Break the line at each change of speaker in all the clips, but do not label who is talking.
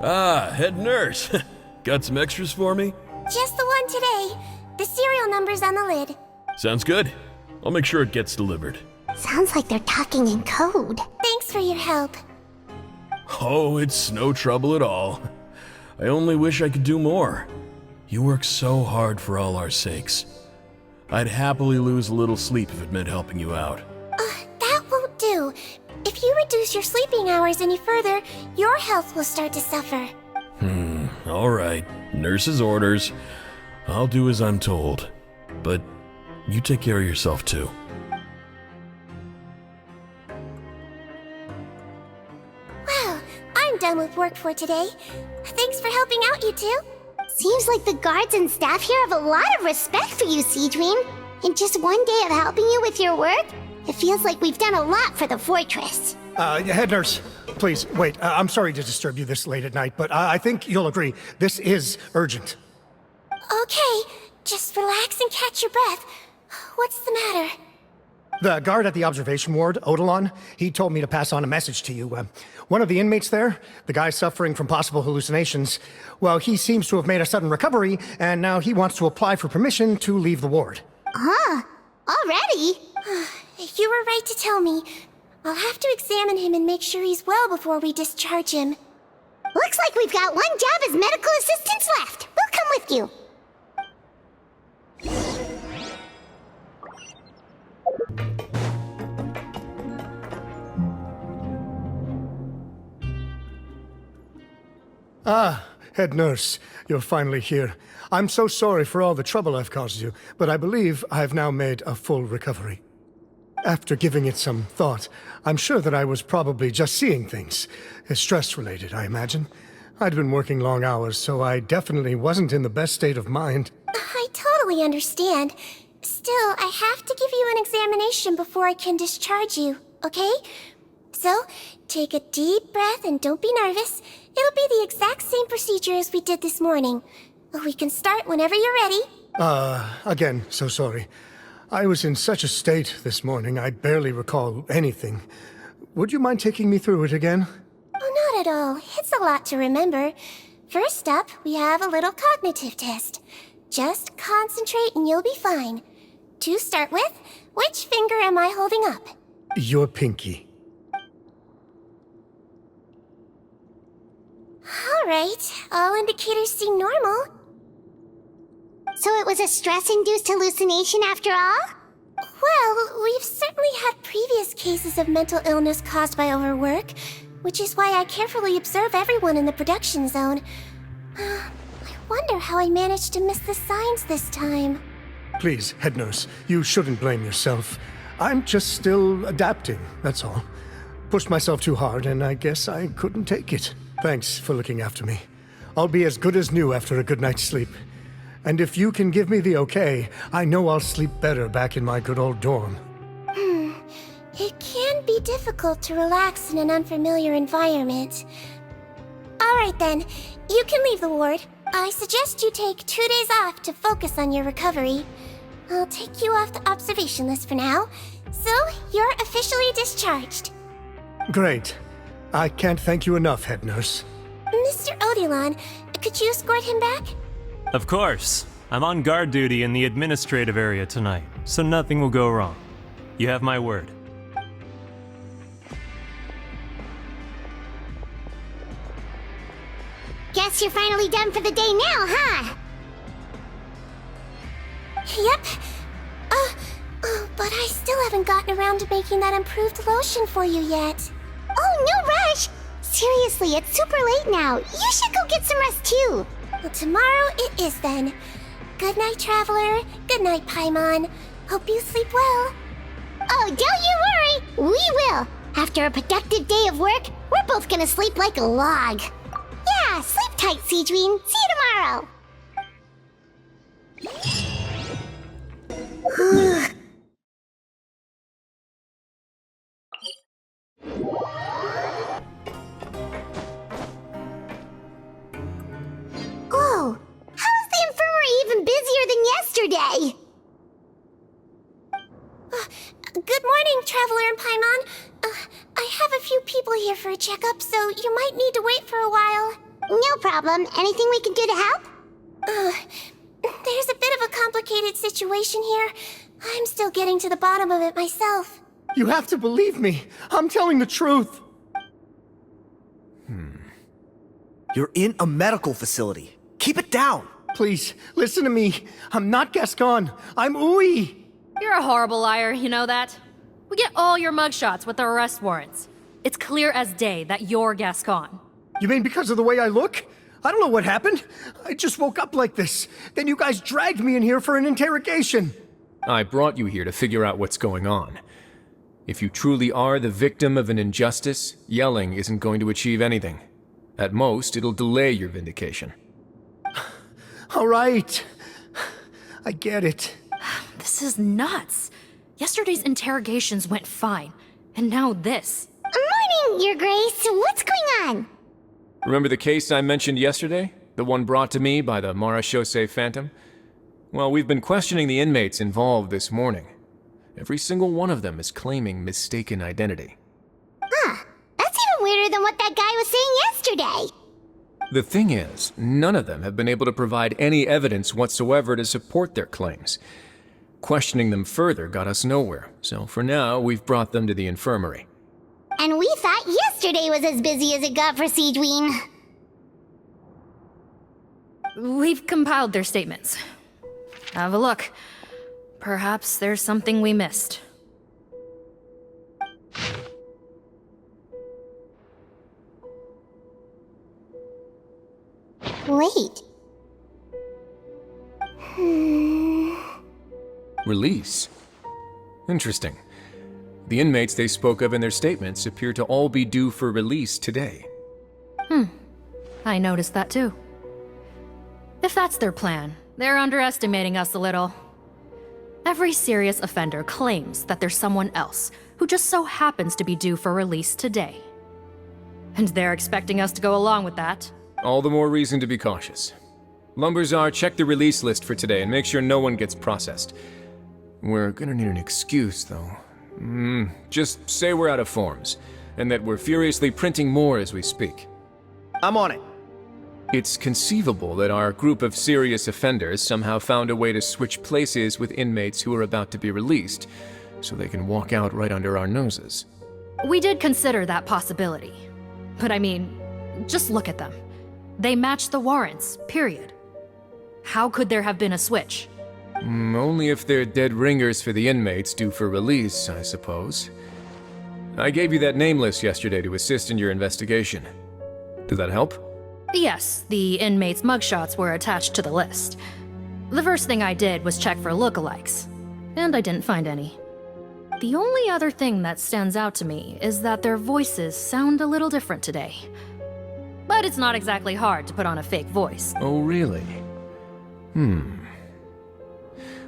Ah, head nurse. Got some extras for me?
Just the one today. The serial number's on the lid.
Sounds good. I'll make sure it gets delivered.
Sounds like they're talking in code.
Thanks for your help.
Oh, it's no trouble at all. I only wish I could do more. You work so hard for all our sakes. I'd happily lose a little sleep if it meant helping you out.
That won't do. If you reduce your sleeping hours any further, your health will start to suffer.
All right. Nurse's orders. I'll do as I'm told. But you take care of yourself too.
Well, I'm done with work for today. Thanks for helping out, you two.
Seems like the guards and staff here have a lot of respect for you, Sigewinne. In just one day of helping you with your work, it feels like we've done a lot for the fortress.
Head nurse, please, wait. I'm sorry to disturb you this late at night, but I think you'll agree. This is urgent.
Okay, just relax and catch your breath. What's the matter?
The guard at the observation ward, Odilon, he told me to pass on a message to you. One of the inmates there, the guy suffering from possible hallucinations, well, he seems to have made a sudden recovery, and now he wants to apply for permission to leave the ward.
Huh? Already?
You were right to tell me. I'll have to examine him and make sure he's well before we discharge him.
Looks like we've got one job as medical assistants left. We'll come with you.
Ah, head nurse, you're finally here. I'm so sorry for all the trouble I've caused you, but I believe I've now made a full recovery. After giving it some thought, I'm sure that I was probably just seeing things. Stress-related, I imagine. I'd been working long hours, so I definitely wasn't in the best state of mind.
I totally understand. Still, I have to give you an examination before I can discharge you, okay? So, take a deep breath and don't be nervous. It'll be the exact same procedure as we did this morning. We can start whenever you're ready.
Again, so sorry. I was in such a state this morning, I barely recall anything. Would you mind taking me through it again?
Oh, not at all. It's a lot to remember. First up, we have a little cognitive test. Just concentrate and you'll be fine. To start with, which finger am I holding up?
Your pinky.
Alright, all indicators seem normal.
So it was a stress-induced hallucination after all?
Well, we've certainly had previous cases of mental illness caused by overwork, which is why I carefully observe everyone in the production zone. I wonder how I managed to miss the signs this time.
Please, head nurse, you shouldn't blame yourself. I'm just still adapting, that's all. Pushed myself too hard, and I guess I couldn't take it. Thanks for looking after me. I'll be as good as new after a good night's sleep. And if you can give me the okay, I know I'll sleep better back in my good old dorm.
It can be difficult to relax in an unfamiliar environment. Alright then, you can leave the ward. I suggest you take 2 days off to focus on your recovery. I'll take you off the observation list for now, so you're officially discharged.
Great. I can't thank you enough, head nurse.
Mr. Odilon, could you escort him back?
Of course. I'm on guard duty in the administrative area tonight, so nothing will go wrong. You have my word.
Guess you're finally done for the day now, huh?
Yep. But I still haven't gotten around to making that improved lotion for you yet.
Oh, no rush! Seriously, it's super late now. You should go get some rest too.
Well, tomorrow it is then. Good night, Traveler. Good night, Paimon. Hope you sleep well.
Oh, don't you worry! We will! After a productive day of work, we're both gonna sleep like a log. Yeah, sleep tight, Sigewinne. See you tomorrow! Oh, how is the infirmary even busier than yesterday?
Good morning, Traveler and Paimon. I have a few people here for a checkup, so you might need to wait for a while.
No problem. Anything we can do to help?
There's a bit of a complicated situation here. I'm still getting to the bottom of it myself.
You have to believe me. I'm telling the truth.
You're in a medical facility. Keep it down.
Please, listen to me. I'm not Gascon. I'm Uy.
You're a horrible liar, you know that? We get all your mugshots with the arrest warrants. It's clear as day that you're Gascon.
You mean because of the way I look? I don't know what happened. I just woke up like this. Then you guys dragged me in here for an interrogation.
I brought you here to figure out what's going on. If you truly are the victim of an injustice, yelling isn't going to achieve anything. At most, it'll delay your vindication.
All right. I get it.
This is nuts. Yesterday's interrogations went fine, and now this.
Morning, Your Grace. What's going on?
Remember the case I mentioned yesterday? The one brought to me by the Marechaussee Phantom? Well, we've been questioning the inmates involved this morning. Every single one of them is claiming mistaken identity.
That's even weirder than what that guy was saying yesterday.
The thing is, none of them have been able to provide any evidence whatsoever to support their claims. Questioning them further got us nowhere, so for now, we've brought them to the infirmary.
And we thought yesterday was as busy as it got for Sigewinne.
We've compiled their statements. Have a look. Perhaps there's something we missed.
Wait.
Release? Interesting. The inmates they spoke of in their statements appear to all be due for release today.
I noticed that too. If that's their plan, they're underestimating us a little. Every serious offender claims that there's someone else who just so happens to be due for release today. And they're expecting us to go along with that.
All the more reason to be cautious. Lumberzar, check the release list for today and make sure no one gets processed. We're gonna need an excuse, though. Just say we're out of forms, and that we're furiously printing more as we speak.
I'm on it.
It's conceivable that our group of serious offenders somehow found a way to switch places with inmates who are about to be released, so they can walk out right under our noses.
We did consider that possibility. But I mean, just look at them. They match the warrants, period. How could there have been a switch?
Only if they're dead ringers for the inmates due for release, I suppose. I gave you that name list yesterday to assist in your investigation. Did that help?
Yes, the inmates' mugshots were attached to the list. The first thing I did was check for lookalikes, and I didn't find any. The only other thing that stands out to me is that their voices sound a little different today. But it's not exactly hard to put on a fake voice.
Oh, really?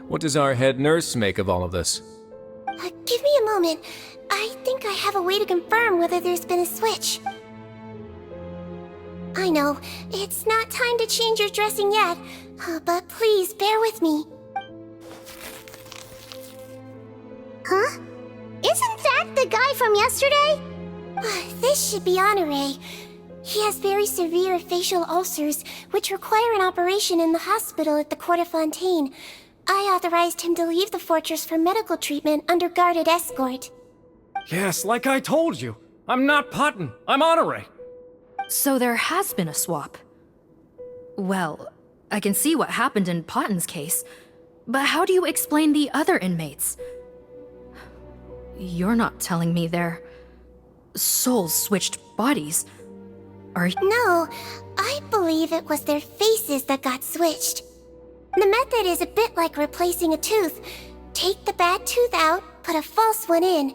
What does our head nurse make of all of this?
Give me a moment. I think I have a way to confirm whether there's been a switch. I know, it's not time to change your dressing yet, but please bear with me.
Huh? Isn't that the guy from yesterday?
This should be Honore. He has very severe facial ulcers, which require an operation in the hospital at the Court of Fontaine. I authorized him to leave the fortress for medical treatment under guarded escort.
Yes, like I told you. I'm not Potton. I'm Honore.
So there has been a swap. Well, I can see what happened in Potton's case, but how do you explain the other inmates? You're not telling me their souls switched bodies, are you?
No, I believe it was their faces that got switched. The method is a bit like replacing a tooth. Take the bad tooth out, put a false one in.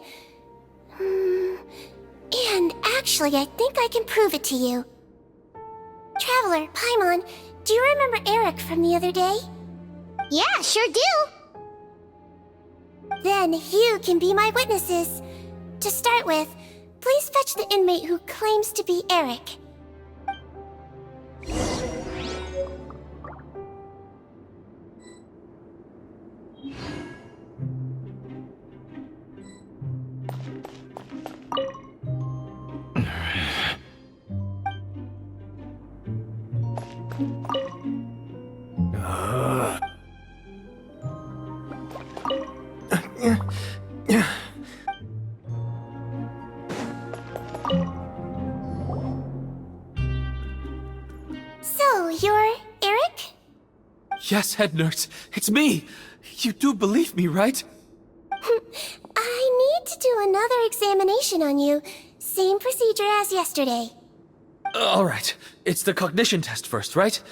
And actually, I think I can prove it to you. Traveler, Paimon, do you remember Eric from the other day?
Yeah, sure do.
Then you can be my witnesses. To start with, please fetch the inmate who claims to be Eric. So, you're Eric?
Yes, head nurse. It's me. You do believe me, right?
I need to do another examination on you. Same procedure as yesterday.
Alright. It's the cognition test first, right?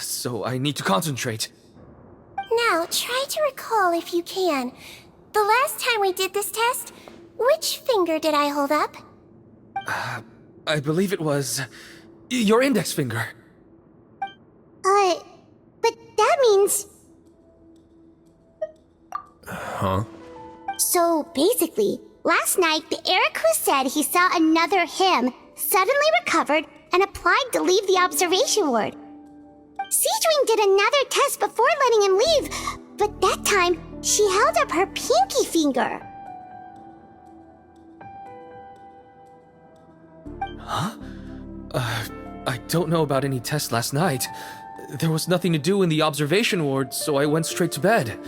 So I need to concentrate.
Now, try to recall if you can. The last time we did this test, which finger did I hold up?
I believe it was your index finger.
But that means...
Huh?
So basically, last night the Eric who said he saw another him suddenly recovered and applied to leave the observation ward. Sigewinne did another test before letting him leave, but that time she held up her pinky finger.
I don't know about any test last night. There was nothing to do in the observation ward, so I went straight to bed.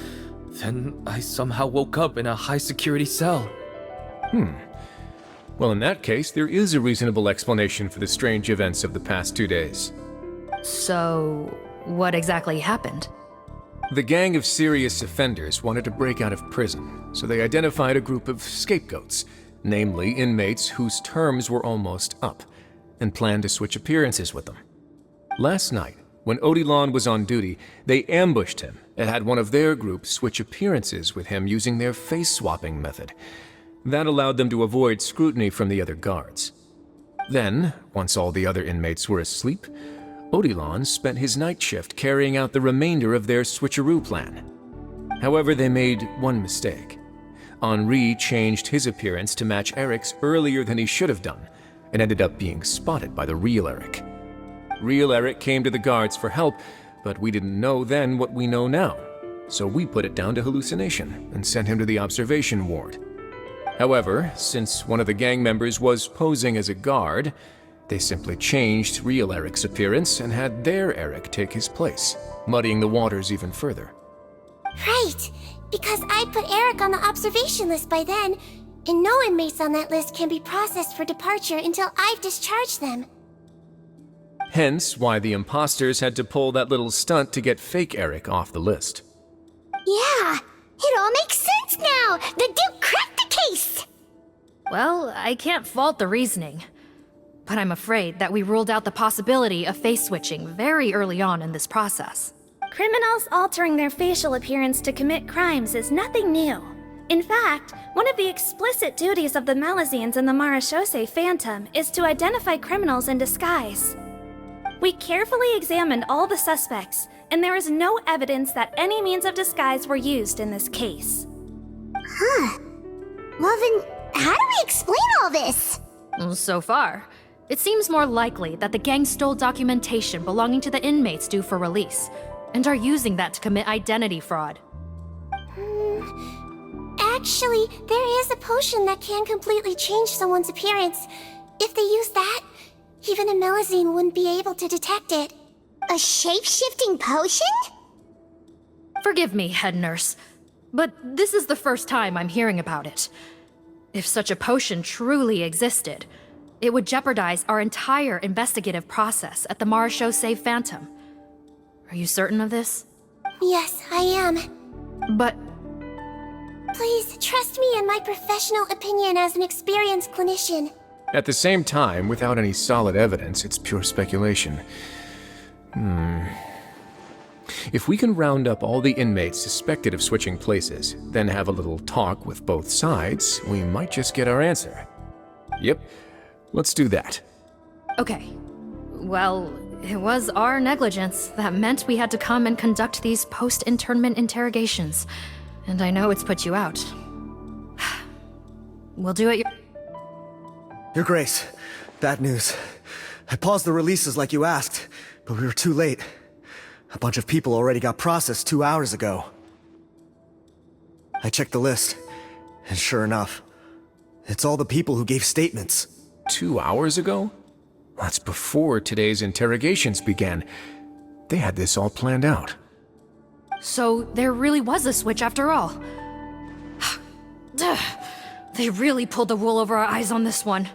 Then I somehow woke up in a high-security cell.
Well, in that case, there is a reasonable explanation for the strange events of the past 2 days.
So, what exactly happened?
The gang of serious offenders wanted to break out of prison, so they identified a group of scapegoats, namely inmates whose terms were almost up, and planned to switch appearances with them. Last night, when Odilon was on duty, they ambushed him and had one of their group switch appearances with him using their face-swapping method. That allowed them to avoid scrutiny from the other guards. Then, once all the other inmates were asleep, Odilon spent his night shift carrying out the remainder of their switcheroo plan. However, they made one mistake. Henri changed his appearance to match Eric's earlier than he should have done, and ended up being spotted by the real Eric. Real Eric came to the guards for help, but we didn't know then what we know now, so we put it down to hallucination and sent him to the observation ward. However, since one of the gang members was posing as a guard, they simply changed real Eric's appearance and had their Eric take his place, muddying the waters even further.
Right, because I put Eric on the observation list by then, and no inmates on that list can be processed for departure until I've discharged them.
Hence why the imposters had to pull that little stunt to get fake Eric off the list.
Yeah, it all makes sense now! The Duke cracked the case!
Well, I can't fault the reasoning. But I'm afraid that we ruled out the possibility of face switching very early on in this process.
Criminals altering their facial appearance to commit crimes is nothing new. In fact, one of the explicit duties of the Malazines in the Marechaussee Phantom is to identify criminals in disguise. We carefully examined all the suspects, and there is no evidence that any means of disguise were used in this case.
Huh. Well then, how do we explain all this?
So far, it seems more likely that the gang stole documentation belonging to the inmates due for release, and are using that to commit identity fraud.
Actually, there is a potion that can completely change someone's appearance. If they use that, even a Melazine wouldn't be able to detect it.
A shape-shifting potion?
Forgive me, head nurse, but this is the first time I'm hearing about it. If such a potion truly existed, it would jeopardize our entire investigative process at the Marechaussee Phantom. Are you certain of this?
Yes, I am.
But
Please, trust me in my professional opinion as an experienced clinician.
At the same time, without any solid evidence, it's pure speculation. If we can round up all the inmates suspected of switching places, then have a little talk with both sides, we might just get our answer. Yep, let's do that.
okay. Well, it was our negligence that meant we had to come and conduct these post-internment interrogations. And I know it's put you out. We'll do it
Your Grace, bad news. I paused the releases like you asked, but we were too late. A bunch of people already got processed 2 hours ago. I checked the list, and sure enough, it's all the people who gave statements.
2 hours ago? That's before today's interrogations began. They had this all planned out.
So there really was a switch after all. They really pulled the wool over our eyes on this one.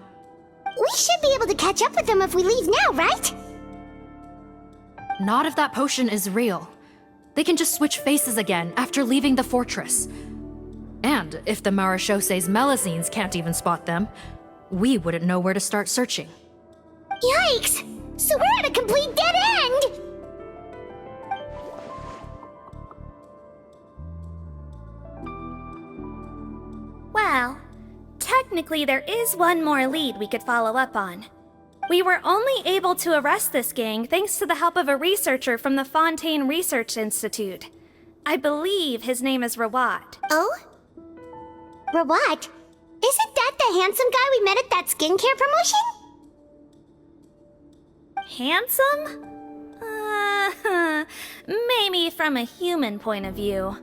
We should be able to catch up with them if we leave now, right?
Not if that potion is real. They can just switch faces again after leaving the fortress. And if the Marashose's Melusines can't even spot them, we wouldn't know where to start searching.
Yikes! So we're at a complete dead end!
Well, technically there is one more lead we could follow up on. We were only able to arrest this gang thanks to the help of a researcher from the Fontaine Research Institute. I believe his name is Rawat.
Oh?
Rawat? Isn't that the handsome guy we met at that skincare promotion?
Handsome? Maybe from a human point of view.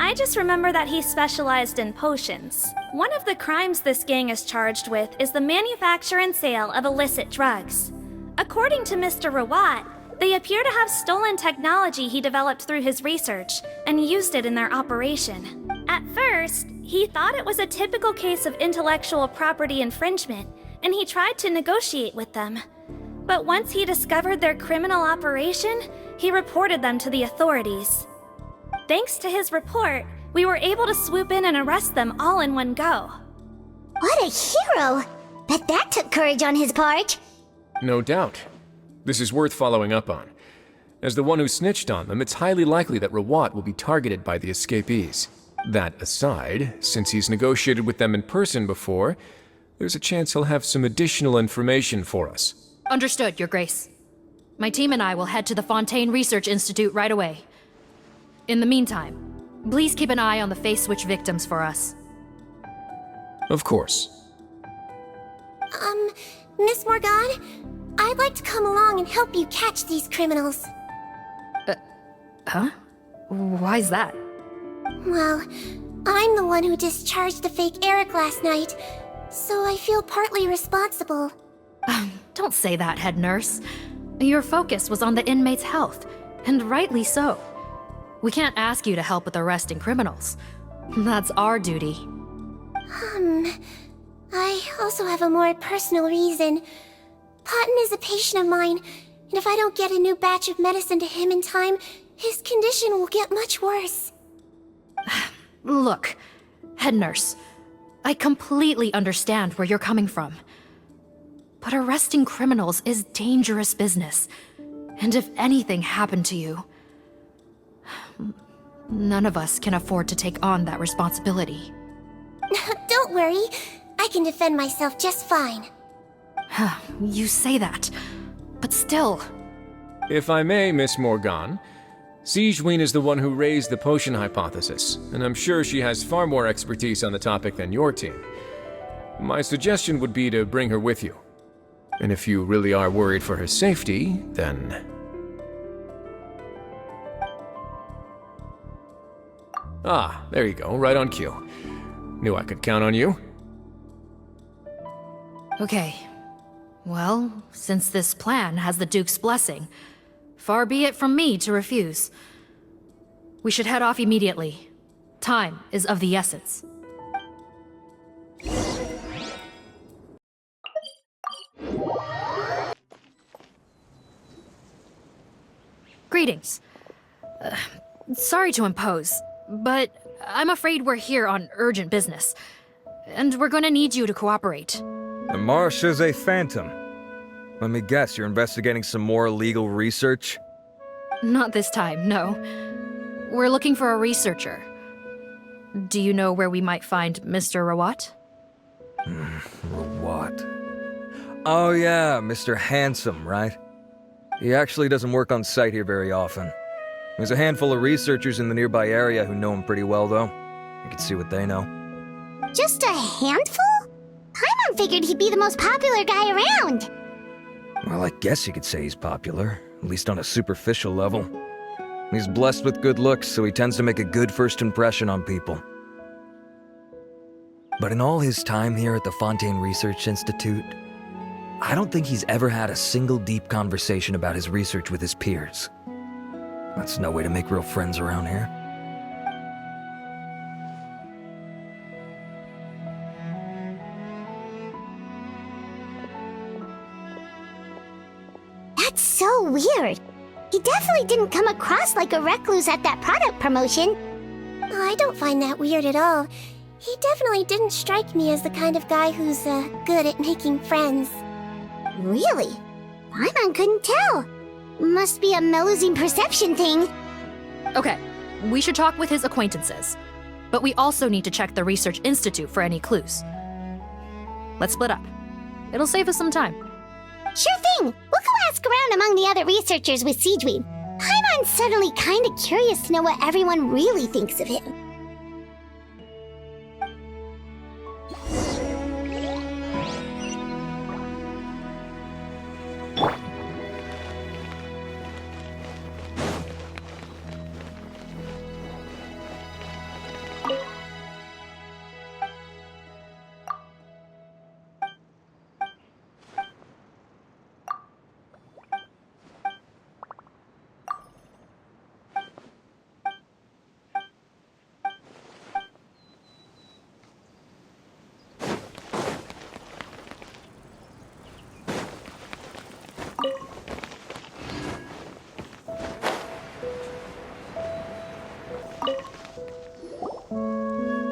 I just remember that he specialized in potions. One of the crimes this gang is charged with is the manufacture and sale of illicit drugs. According to Mr. Rawat, they appear to have stolen technology he developed through his research and used it in their operation. At first, he thought it was a typical case of intellectual property infringement, and he tried to negotiate with them. But once he discovered their criminal operation, he reported them to the authorities. Thanks to his report, we were able to swoop in and arrest them all in one go.
What a hero! Bet that took courage on his part.
No doubt. This is worth following up on. As the one who snitched on them, it's highly likely that Rawat will be targeted by the escapees. That aside, since he's negotiated with them in person before, there's a chance he'll have some additional information for us.
Understood, Your Grace. My team and I will head to the Fontaine Research Institute right away. In the meantime, please keep an eye on the face switch victims for us.
Of course.
Miss Morgan, I'd like to come along and help you catch these criminals.
Huh? Why's that?
Well, I'm the one who discharged the fake Eric last night, so I feel partly responsible.
Don't say that, head nurse. Your focus was on the inmates' health, and rightly so. We can't ask you to help with arresting criminals. That's our duty.
I also have a more personal reason. Potton is a patient of mine, and if I don't get a new batch of medicine to him in time, his condition will get much worse.
Look, head nurse, I completely understand where you're coming from. But arresting criminals is dangerous business. And if anything happened to you, none of us can afford to take on that responsibility.
Don't worry, I can defend myself just fine.
You say that, but still.
If I may, Miss Morgan, Sigewinne is the one who raised the potion hypothesis, and I'm sure she has far more expertise on the topic than your team. My suggestion would be to bring her with you. And if you really are worried for her safety, then... Ah, there you go, right on cue. Knew I could count on you.
Okay. Well, since this plan has the Duke's blessing, far be it from me to refuse. We should head off immediately. Time is of the essence. Greetings. Sorry to impose, but I'm afraid we're here on urgent business, and we're gonna need you to cooperate.
The Marashose Phantom. Let me guess, you're investigating some more illegal research?
Not this time, no. We're looking for a researcher. Do you know where we might find Mr. Rawat?
Rawat. Oh yeah, Mr. Handsome, right? He actually doesn't work on site here very often. There's a handful of researchers in the nearby area who know him pretty well, though. You can see what they know.
Just a handful? Paimon figured he'd be the most popular guy around.
Well, I guess you could say he's popular, at least on a superficial level. He's blessed with good looks, so he tends to make a good first impression on people. But in all his time here at the Fontaine Research Institute, I don't think he's ever had a single deep conversation about his research with his peers. That's no way to make real friends around here.
That's so weird. He definitely didn't come across like a recluse at that product promotion.
I don't find that weird at all. He definitely didn't strike me as the kind of guy who's, good at making friends.
Really? Paimon couldn't tell. Must be a Melusine perception thing.
Okay, we should talk with his acquaintances. But we also need to check the Research Institute for any clues. Let's split up. It'll save us some time.
Sure thing. We'll go ask around among the other researchers with Sigewinne. Paimon's suddenly kinda curious to know what everyone really thinks of him.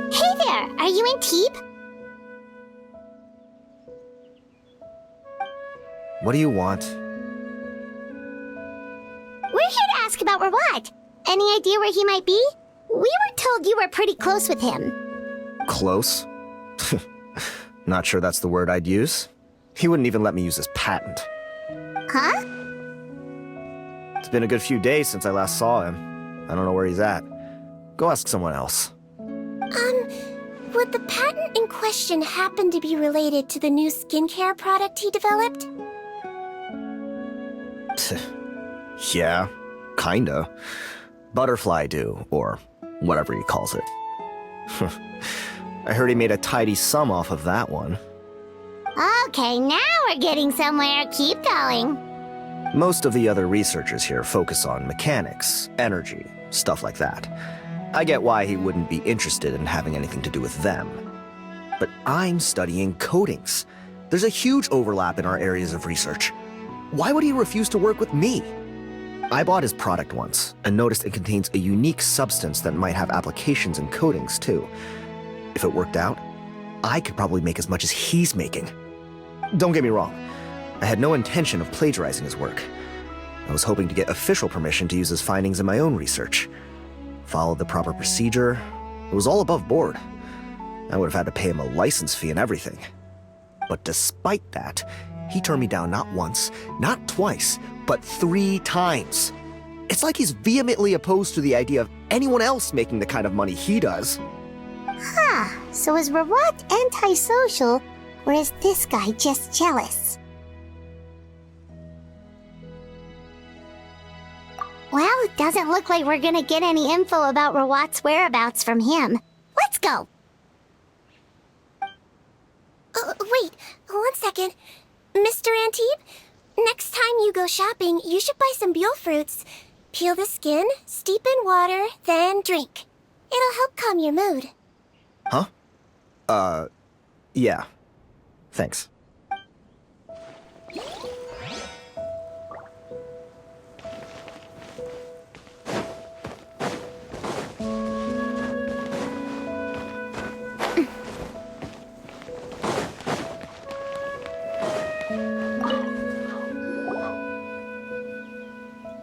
Hey there, are you in Teep?
What do you want?
We're here to ask about Rawat. Any idea where he might be? We were told you were pretty close with him.
Close? Not sure that's the word I'd use. He wouldn't even let me use his patent.
Huh?
It's been a good few days since I last saw him. I don't know where he's at. Go ask someone else.
Would the patent in question happen to be related to the new skincare product he developed?
Yeah, kinda. Butterfly dew, or whatever he calls it. I heard he made a tidy sum off of that one.
Okay, now we're getting somewhere. Keep going.
Most of the other researchers here focus on mechanics, energy, stuff like that. I get why he wouldn't be interested in having anything to do with them. But I'm studying coatings. There's a huge overlap in our areas of research. Why would he refuse to work with me? I bought his product once and noticed it contains a unique substance that might have applications in coatings too. If it worked out, I could probably make as much as he's making. Don't get me wrong, I had no intention of plagiarizing his work. I was hoping to get official permission to use his findings in my own research. Followed the proper procedure. It was all above board. I would have had to pay him a license fee and everything. But despite that, he turned me down not once, not twice, but 3 times. It's like he's vehemently opposed to the idea of anyone else making the kind of money he does.
Huh, so is Rawat antisocial, or is this guy just jealous? Well, it doesn't look like we're gonna get any info about Rawat's whereabouts from him. Let's go!
Wait, 1 second. Mr. Antibes, next time you go shopping, you should buy some Buell fruits. Peel the skin, steep in water, then drink. It'll help calm your mood.
Huh? Yeah. Thanks.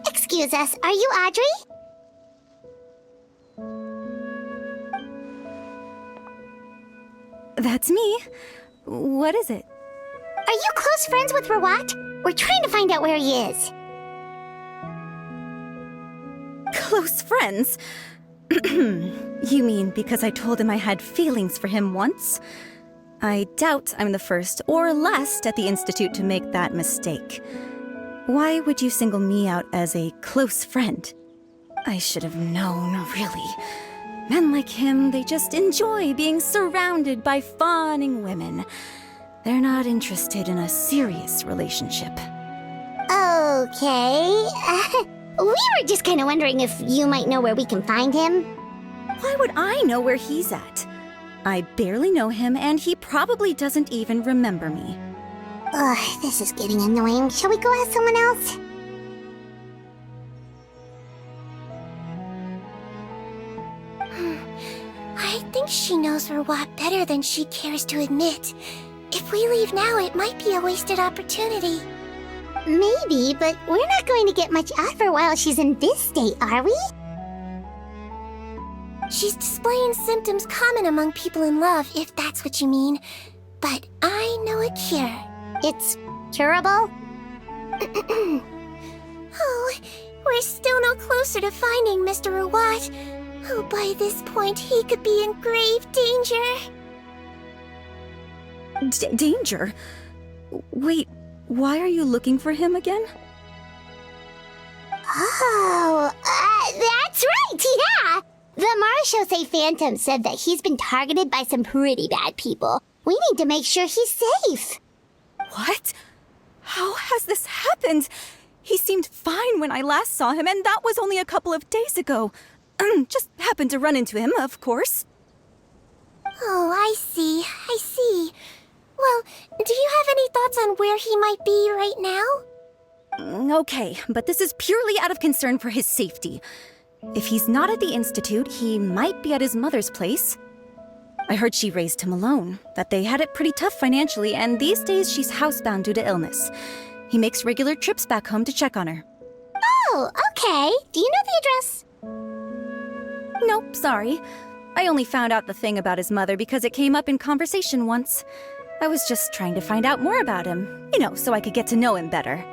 Excuse us, are you Audrey?
That's me. What is it?
Are you close friends with Rawat? We're trying to find out where he is.
Close friends? You mean because I told him I had feelings for him once? I doubt I'm the first or last at the Institute to make that mistake. Why would you single me out as a close friend? I should have known, really. Men like him, they just enjoy being surrounded by fawning women. They're not interested in a serious relationship.
Okay. We were just kind of wondering if you might know where we can find him.
Why would I know where he's at? I barely know him, and he probably doesn't even remember me.
Ugh, this is getting annoying. Shall we go ask someone else?
She knows Rawat better than she cares to admit. If we leave now, it might be a wasted opportunity.
Maybe, but we're not going to get much out of her while she's in this state, are we?
She's displaying symptoms common among people in love, if that's what you mean. But I know a cure.
It's curable?
Oh, we're still no closer to finding Mr. Rawat. Oh, by this point, he could be in grave danger.
Danger? Wait, why are you looking for him again?
Oh, that's right, yeah! The Marechaussee Phantom said that he's been targeted by some pretty bad people. We need to make sure he's safe.
What? How has this happened? He seemed fine when I last saw him, and that was only a couple of days ago. Just happened to run into him, of course.
Oh, I see. Well, do you have any thoughts on where he might be right now?
Okay, but this is purely out of concern for his safety. If he's not at the Institute, he might be at his mother's place. I heard she raised him alone, that they had it pretty tough financially, and these days she's housebound due to illness. He makes regular trips back home to check on her.
Oh, okay. Do you know the address?
Nope, sorry. I only found out the thing about his mother because it came up in conversation once. I was just trying to find out more about him, so I could get to know him better.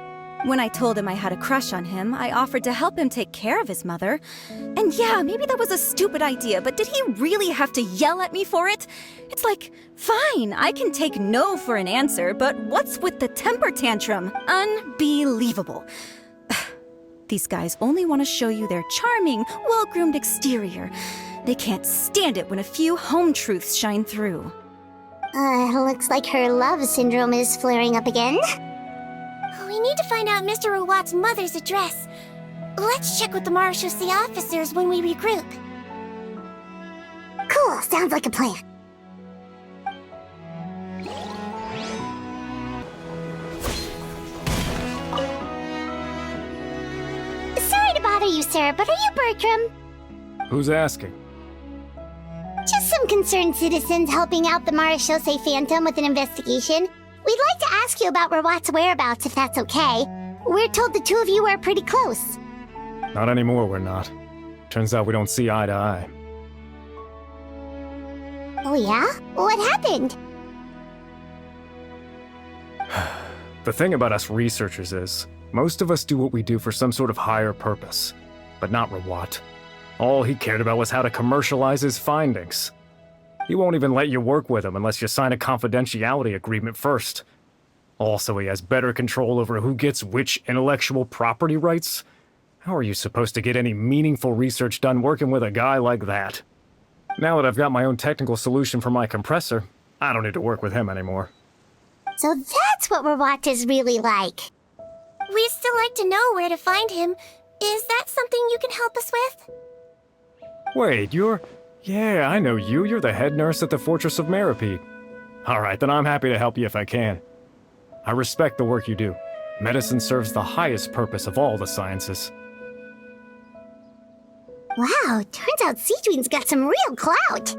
When I told him I had a crush on him, I offered to help him take care of his mother. And yeah, maybe that was a stupid idea, but did he really have to yell at me for it? It's like, fine, I can take no for an answer, but what's with the temper tantrum? Unbelievable. These guys only want to show you their charming, well-groomed exterior. They can't stand it when a few home truths shine through.
Looks like her love syndrome is flaring up again.
We need to find out Mr. Rawat's mother's address. Let's check with the Marechaussee officers when we regroup.
Cool, sounds like a plan. Sorry to bother you, sir, but are you Bertram?
Who's asking?
Just some concerned citizens helping out the Marechaussee Phantom with an investigation. We'd like to ask you about Rawat's whereabouts, if that's okay. We're told the two of you are pretty close.
Not anymore, we're not. Turns out we don't see eye to eye.
Oh yeah? What happened?
The thing about us researchers is, most of us do what we do for some sort of higher purpose. But not Rawat. All he cared about was how to commercialize his findings. He won't even let you work with him unless you sign a confidentiality agreement first. Also, he has better control over who gets which intellectual property rights. How are you supposed to get any meaningful research done working with a guy like that? Now that I've got my own technical solution for my compressor, I don't need to work with him anymore.
So that's what Rawat is really like.
We'd still like to know where to find him. Is that something you can help us with?
Wait, Yeah, I know you. You're the head nurse at the Fortress of Meropide. Alright, then I'm happy to help you if I can. I respect the work you do. Medicine serves the highest purpose of all the sciences.
Wow, turns out Sigewinne's got some real clout.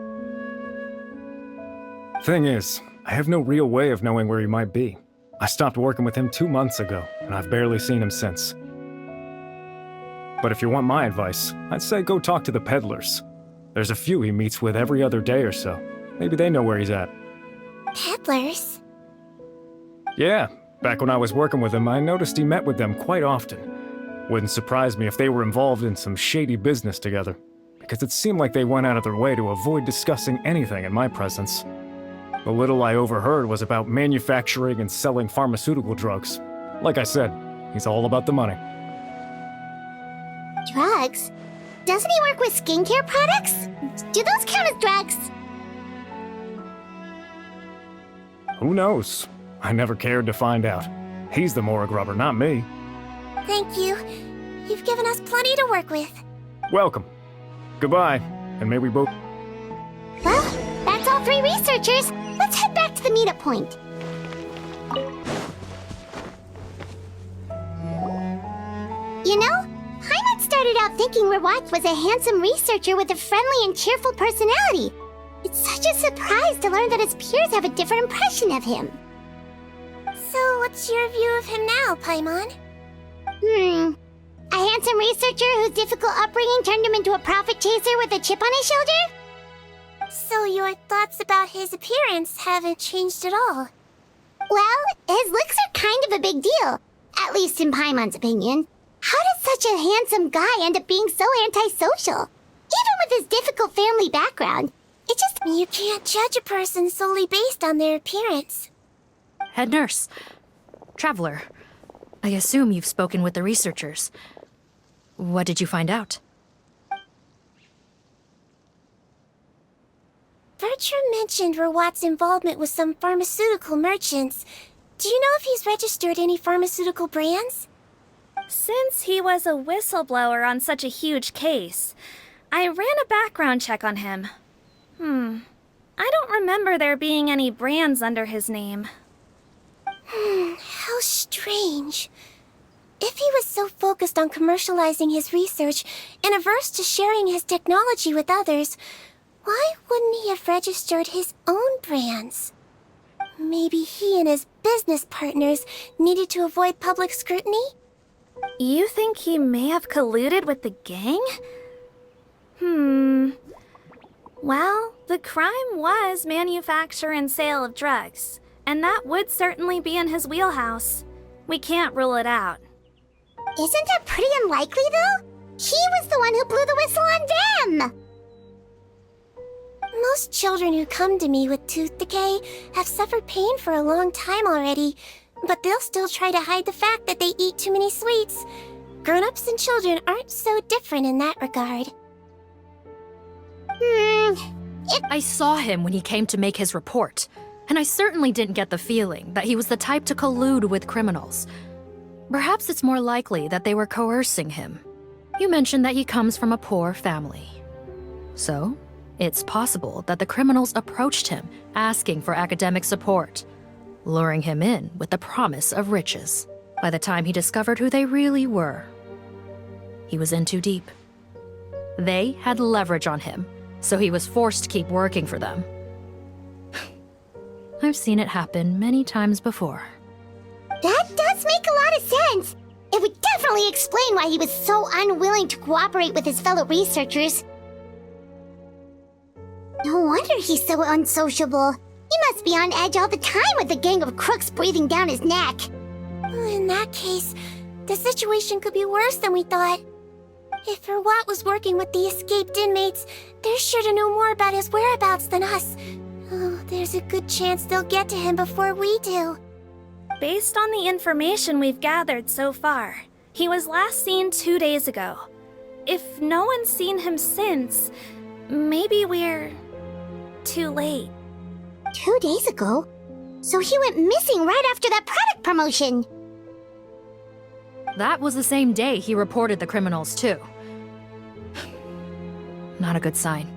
Thing is, I have no real way of knowing where he might be. I stopped working with him 2 months ago, and I've barely seen him since. But if you want my advice, I'd say go talk to the peddlers. There's a few he meets with every other day or so. Maybe they know where he's at.
Peddlers?
Yeah, back when I was working with him, I noticed he met with them quite often. Wouldn't surprise me if they were involved in some shady business together, because it seemed like they went out of their way to avoid discussing anything in my presence. The little I overheard was about manufacturing and selling pharmaceutical drugs. Like I said, he's all about the money.
Drugs? Doesn't he work with skincare products? Do those count as drugs?
Who knows? I never cared to find out. He's the morgue rubber, not me.
Thank you. You've given us plenty to work with.
Welcome. Goodbye, and may we both...
Well, that's all 3 researchers. Let's head back to the meetup point. You know, Heimat started out thinking Rawat was a handsome researcher with a friendly and cheerful personality. It's just surprised to learn that his peers have a different impression of him.
So, what's your view of him now, Paimon?
A handsome researcher whose difficult upbringing turned him into a profit chaser with a chip on his shoulder?
So your thoughts about his appearance haven't changed at all?
Well, his looks are kind of a big deal. At least in Paimon's opinion. How does such a handsome guy end up being so antisocial? Even with his difficult family background. It just...
You can't judge a person solely based on their appearance.
Head nurse. Traveler. I assume you've spoken with the researchers. What did you find out?
Bertram mentioned Rawat's involvement with some pharmaceutical merchants. Do you know if he's registered any pharmaceutical brands?
Since he was a whistleblower on such a huge case, I ran a background check on him. I don't remember there being any brands under his name.
How strange. If he was so focused on commercializing his research and averse to sharing his technology with others, why wouldn't he have registered his own brands? Maybe he and his business partners needed to avoid public scrutiny?
You think he may have colluded with the gang? Well, the crime was manufacture and sale of drugs, and that would certainly be in his wheelhouse. We can't rule it out.
Isn't that pretty unlikely, though? He was the one who blew the whistle on them!
Most children who come to me with tooth decay have suffered pain for a long time already, but they'll still try to hide the fact that they eat too many sweets. Grown-ups and children aren't so different in that regard.
I saw him when he came to make his report, and I certainly didn't get the feeling that he was the type to collude with criminals. Perhaps it's more likely that they were coercing him. You mentioned that he comes from a poor family. So, it's possible that the criminals approached him asking for academic support, luring him in with the promise of riches. By the time he discovered who they really were, he was in too deep. They had leverage on him, so he was forced to keep working for them. I've seen it happen many times before.
That does make a lot of sense. It would definitely explain why he was so unwilling to cooperate with his fellow researchers. No wonder he's so unsociable. He must be on edge all the time with a gang of crooks breathing down his neck.
In that case, the situation could be worse than we thought. If Rawat was working with the escaped inmates, they're sure to know more about his whereabouts than us. Oh, there's a good chance they'll get to him before we do.
Based on the information we've gathered so far, he was last seen 2 days ago. If no one's seen him since, maybe we're too late.
2 days ago? So he went missing right after that product promotion.
That was the same day he reported the criminals, too. Not a good sign.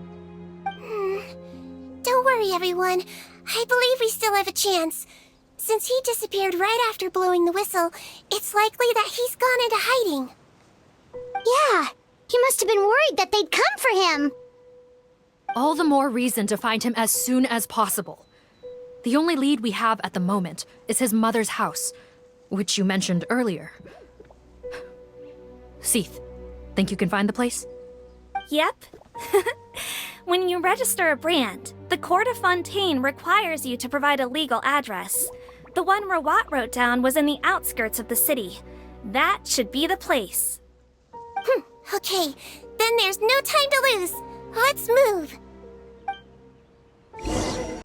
Don't worry, everyone. I believe we still have a chance. Since he disappeared right after blowing the whistle, it's likely that he's gone into hiding.
Yeah, he must have been worried that they'd come for him.
All the more reason to find him as soon as possible. The only lead we have at the moment is his mother's house, which you mentioned earlier. Seath, think you can find the place?
Yep. When you register a brand, the Court of Fontaine requires you to provide a legal address. The one Rawat wrote down was in the outskirts of the city. That should be the place.
Okay, then there's no time to lose. Let's move.